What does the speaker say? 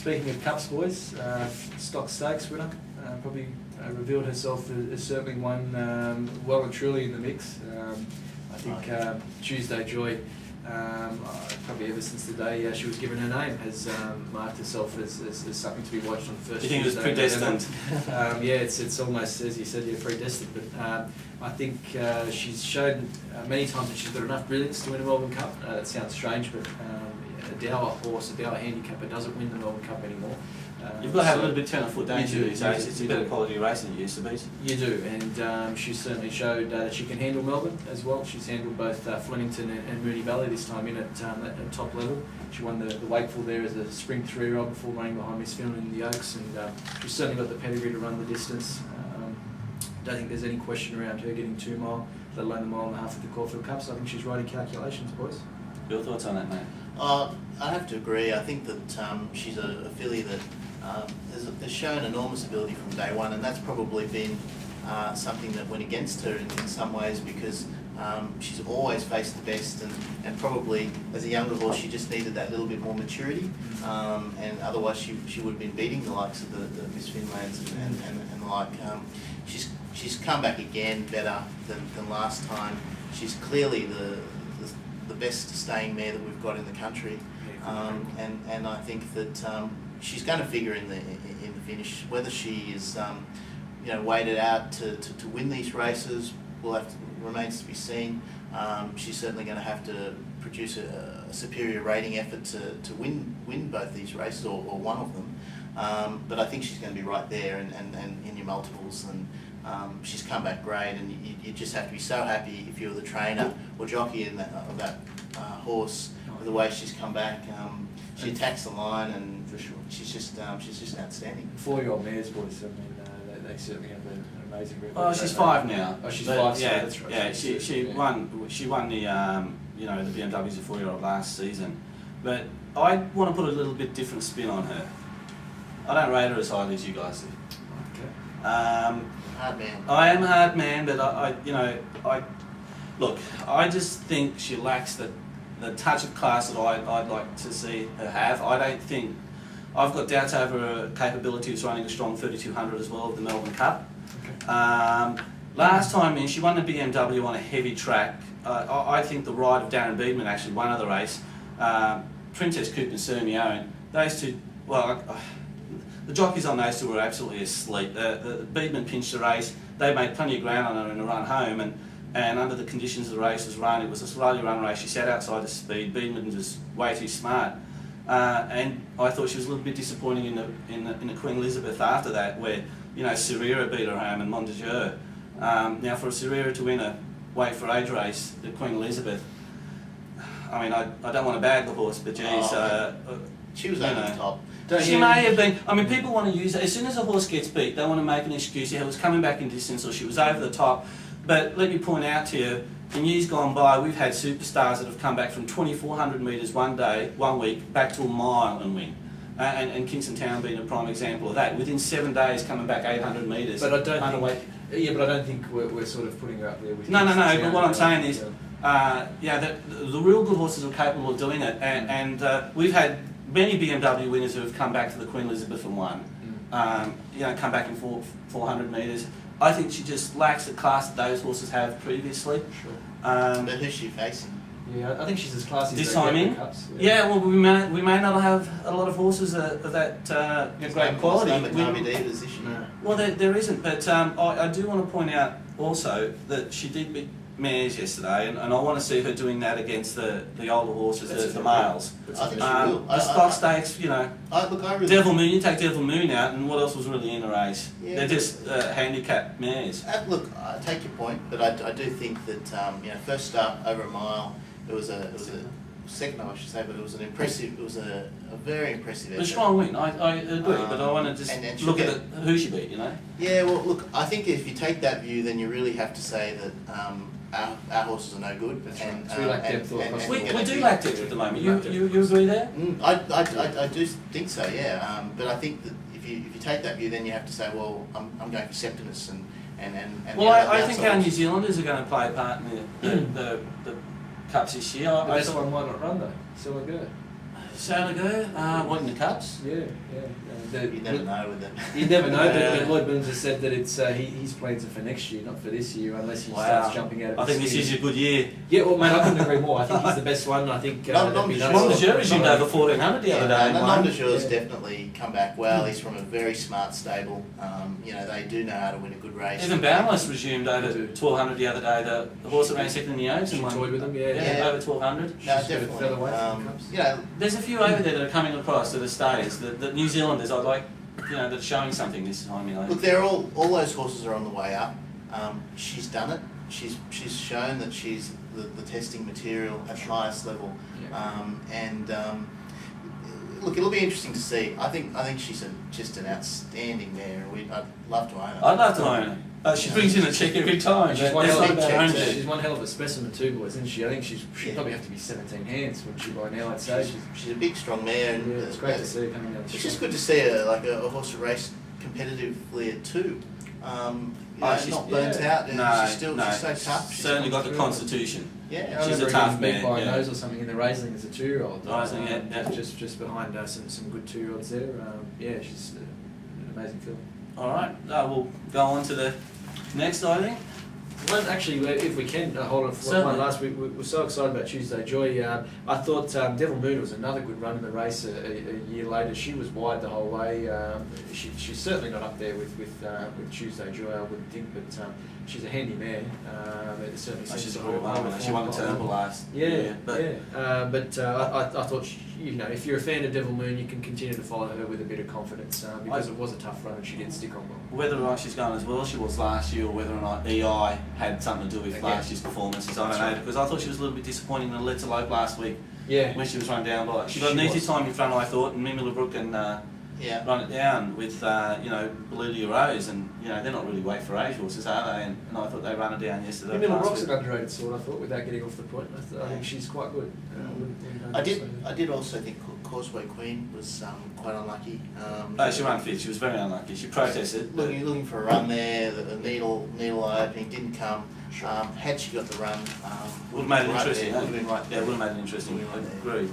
speaking of cups, boys, Stock Stakes winner, probably revealed herself as certainly one well and truly in the mix. I think Tuesday Joy, probably ever since the day she was given her name, has marked herself as something to be watched on the first. You think Tuesday it was predestined? Yeah, it's almost, as you said, predestined. But I think she's shown many times that she's got enough brilliance to win a Melbourne Cup. That sounds strange, but a Dower horse, a Dower handicapper, doesn't win the Melbourne Cup anymore. You've got to have a little bit turn of foot, don't you? It's a better quality racing than it used to be. You do, and she's certainly showed that she can handle Melbourne as well. She's handled both Flemington and Moonee Valley this time in at top level. She won the Wakeful there as a spring 3-year-old before running behind Miss Finland in the Oaks, and she's certainly got the pedigree to run the distance. Don't think there's any question around her getting 2 mile, let alone the mile and a half at the Caulfield Cup, so I think she's right in calculations, boys. Your thoughts on that, mate? I have to agree. I think that she's a filly that has shown enormous ability from day one, and that's probably been something that went against her in some ways, because she's always faced the best, and probably as a younger horse she just needed that little bit more maturity, and otherwise she would have been beating the likes of the Miss Finlands and the like. She's come back again better than last time. She's clearly the best staying mare that we've got in the country, and I think that she's going to figure in the finish. Whether she is weighted out to win these races remains to be seen. She's certainly going to have to produce a superior rating effort to win both these races, or one of them. But I think she's going to be right there and in your multiples, and she's come back great, and you just have to be so happy if you're the trainer or jockey of that horse with the way she's come back. She attacks the line, and for sure she's just outstanding. 4-year-old mares, boys. I mean, they certainly have an amazing record. Oh, she's 5 now. Oh, she's 5. Yeah, that's right. Yeah, she won the the BMW as a 4-year-old last season, but I want to put a little bit different spin on her. I don't rate her as highly as you guys do. Okay. Hard man. I am a hard man, but I just think she lacks the touch of class that I'd like to see her have. I don't think, I've got doubts over her capability of running a strong 3200 as well of the Melbourne Cup. Okay. Last time she won the BMW on a heavy track. I think the ride of Darren Beedman actually won of the race. Princess Coupe and Sirmione, those two, the jockeys on those two were absolutely asleep. The Beedman pinched the race. They made plenty of ground on her in the run home, and under the conditions of the race was run, it was a slowly run race. She sat outside the speed. Beedman was way too smart, and I thought she was a little bit disappointing in the Queen Elizabeth after that, where Serera beat her home and Montague. Now for a Serera to win a weight for age race, the Queen Elizabeth, I mean, I don't want to bag the horse, but geez, she was over the top. She may have been. I mean, people want to use it. As soon as a horse gets beat, they want to make an excuse. It was coming back in distance, or she was over the top. But let me point out to you, in years gone by, we've had superstars that have come back from 2,400 metres one week, back to a mile and win. And Kingston Town being a prime example of that. Within 7 days, coming back 800 metres. But I don't think we're sort of putting her up there with. No. But what I'm saying is, the real good horses are capable of doing it, and we've had many BMW winners who have come back to the Queen Elizabeth and won. Come back in 400 metres. I think she just lacks the class that those horses have previously. Sure. But who's she facing? Yeah, I think she's as classy this as time in. Cups. Yeah, well, we may not have a lot of horses of that great quality. Well, there isn't, but I do want to point out also that she did beat mares yesterday, and I want to see her doing that against the older horses, the males. I think she will. The Stock Stakes, I really Devil Moon, you take Devil Moon out, and what else was really in the race? Yeah, they're just handicapped mares. Look, I take your point, but I do think that first start over a mile, it was a second, I should say, but it was a very impressive effort. A strong win, I agree, but I want to just look at who she beat, Yeah, well, look, I think if you take that view, then you really have to say that our horses are no good. And, so we lack depth we do lack depth at the moment. You agree there? I do think so, yeah. But I think that if you take that view, then you have to say, well, I'm going for Septimus and well, I think our New Zealanders are going to play a part in the Cups this year. The best one might not run though. So we're good. Sale ago, wanting the cups. Yeah. You never know with them. You never know, Yeah. but Lloyd Williams has said that it's his plans are for next year, not for this year, unless he starts jumping out of I think his this is skin. a good year. Yeah, well, mate, I couldn't agree more. I think he's the best one. I think that'd be nice. Mondejour resumed over 1400 the other day. and won. Mondejour's Yeah. definitely come back well. He's from a very smart stable. They do know how to win a good race. Even Boundless resumed over 1200 the other day. The horse that ran second in the Oaks She and won. toyed with them, Yeah, Yeah. over 1200. No, She's got a definitely. featherweight in the cups. There's a few over there that are coming across to the stays. The New Zealanders, I'd like, that are showing something this time. Look, they're all those horses are on the way up. She's done it. She's shown that she's the testing material at the highest level. Yeah. Look, it'll be interesting to see. I think she's just an outstanding mare. I'd love to own her. I'd love to own her. She brings in a check every time. She's but one, that's hell not of, about owning check, it. she's one hell of a specimen too, boys, isn't she? I think she'd Yeah. probably have to be 17 hands, wouldn't she, by now, I'd say. She's a big, strong mare. And, It's great to see her coming down the It's straight. just good to see a horse to race competitively at two. She's- Not burnt yeah. out. And No, she's still no, she's so tough. She's certainly come got the through. constitution. Yeah. I She's a remember tough getting beat man, by a yeah. nose or something in the Raisling as a 2-year-old. Raisling, yeah. Just behind some good 2-year-olds there. She's an amazing film. All right, we'll go on to the next, I think. One, actually, if we can hold on for Certainly. one last, we were so excited about Tuesday Joy. I thought Devil Moon was another good run in the race a year later. She was wide the whole way. She's certainly not up there with Tuesday Joy, I wouldn't think, but she's a handy mare. It certainly seems She's to a hold good one. on She won the form. Turnbull last. But But I thought, if you're a fan of Devil Moon, you can continue to follow her with a bit of confidence because it was a tough run and she did stick on well. whether or not she's going as well as she was last year, or whether or not EI had something to do with Okay. last year's performances, I don't That's know. right. Because I thought she was a little bit disappointing in the Let's Elope last week Yeah. when she was run down by. She got She an easy was. time in front, I thought, and Mimi LeBrook and Yeah. run it down with Belulia Rose, and they're not really weight for age horses, are they? And I thought they run it down yesterday. Mimi last LeBrock's week. an underrated sort, I thought, without getting off the point. I think she's quite good. I did also think Causeway Queen was quite unlucky. She ran fifth. She was very unlucky. She protested. but- Looking for a run there, the needle eye opening didn't come. Had she got the run, Would have made it right interesting. there, would have been right Yeah, there. would have made it interesting. Would have been right there. Agreed.